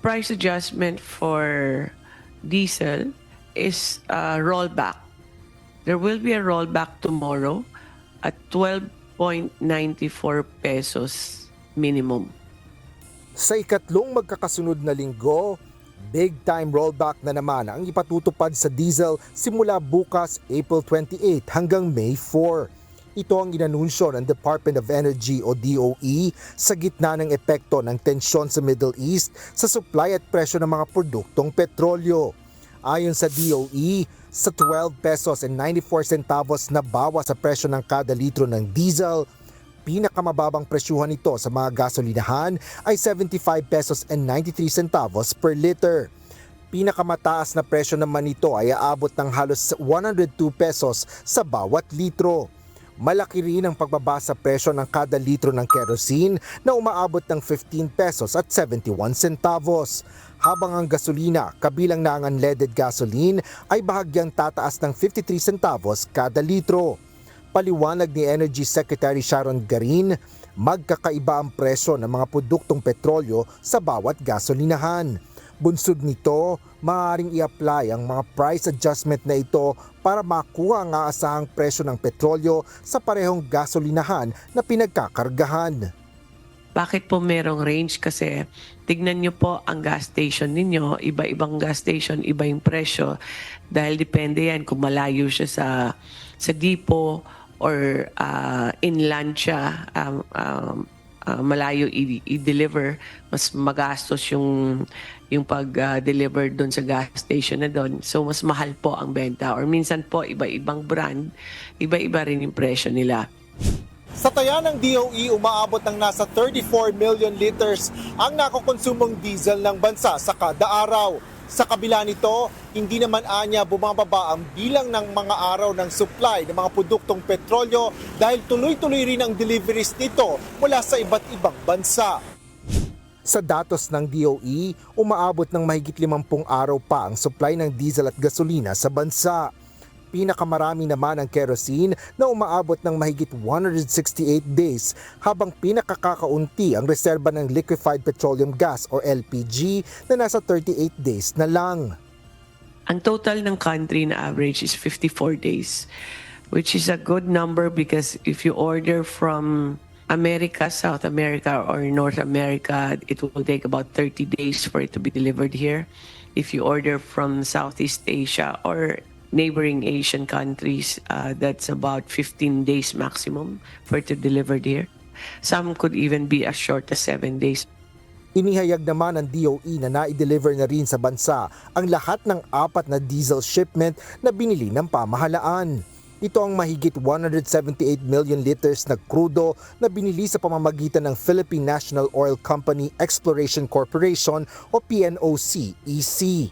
price adjustment for diesel is a rollback. There will be a rollback tomorrow at 12.94 pesos minimum. Sa ikatlong magkakasunod na linggo, big-time rollback na naman ang ipatutupad sa diesel simula bukas April 28 hanggang May 4. Ito ang inanunsyo ng Department of Energy o DOE sa gitna ng epekto ng tensyon sa Middle East sa supply at presyo ng mga produktong petrolyo. Ayon sa DOE, sa 12 pesos and 94 centavos na bawas sa presyo ng kada litro ng diesel, pinakamababang presyuhan nito sa mga gasolinahan ay 75 pesos and 93 centavos per liter. Pinakamataas na presyo naman nito ay aabot ng halos 102 pesos sa bawat litro. Malaki rin ang pagbaba sa presyo ng kada litro ng kerosene na umaabot ng 15 pesos at 71 centavos. Habang ang gasolina, kabilang na ang unleaded gasoline, ay bahagyang tataas ng 53 centavos kada litro. Paliwanag ni Energy Secretary Sharon Garin, magkakaiba ang presyo ng mga produktong petrolyo sa bawat gasolinahan. Bunsod nito, maaaring i-apply ang mga price adjustment na ito para makuha ang aasahang presyo ng petrolyo sa parehong gasolinahan na pinagkakargahan. Bakit po merong range? Kasi tignan nyo po ang gas station ninyo, iba-ibang gas station, iba yung presyo. Dahil depende yan kung malayo siya sa depot or inland siya, malayo i-deliver, mas magastos yung pag-deliver doon sa gas station na doon. So mas mahal po ang benta. Or minsan po iba-ibang brand, iba-iba rin yung presyo nila. Sa taya ng DOE, umaabot ng nasa 34 million liters ang nakokonsumong diesel ng bansa sa kada araw. Sa kabila nito, hindi naman anya bumababa ang bilang ng mga araw ng supply ng mga produktong petrolyo dahil tuloy-tuloy rin ang deliveries nito mula sa iba't ibang bansa. Sa datos ng DOE, umaabot ng mahigit 50 araw pa ang supply ng diesel at gasolina sa bansa. Pinakamarami naman ang kerosene na umaabot ng mahigit 168 days habang pinakakakaunti ang reserba ng liquefied petroleum gas o LPG na nasa 38 days na lang. Ang total ng country na average is 54 days, which is a good number because if you order from America, South America, or North America, it will take about 30 days for it to be delivered here. If you order from Southeast Asia or neighboring Asian countries, that's about 15 days maximum for it to be delivered here. Some could even be as short as 7 days. Inihayag naman ng DOE na nai-deliver na rin sa bansa ang lahat ng 4 na diesel shipment na binili ng pamahalaan. Ito ang mahigit 178 million liters na krudo na binili sa pamamagitan ng Philippine National Oil Company Exploration Corporation o PNOC-EC.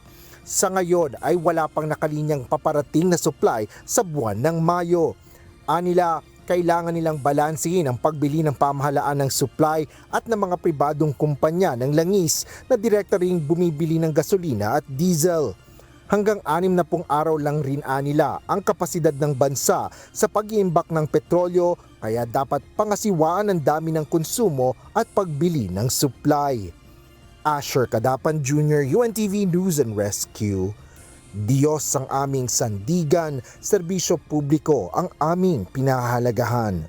Sa ngayon ay wala pang nakalinyang paparating na supply sa buwan ng Mayo. Anila, kailangan nilang balansehin ang pagbili ng pamahalaan ng supply at ng mga pribadong kumpanya ng langis na direkta ring bumibili ng gasolina at diesel. Hanggang 60 araw lang rin anila ang kapasidad ng bansa sa pag-iimbak ng petrolyo kaya dapat pangasiwaan ang dami ng konsumo at pagbili ng supply. Asher Cadapan Jr., UNTV News and Rescue. Diyos ang aming sandigan, serbisyo publiko ang aming pinahahalagahan.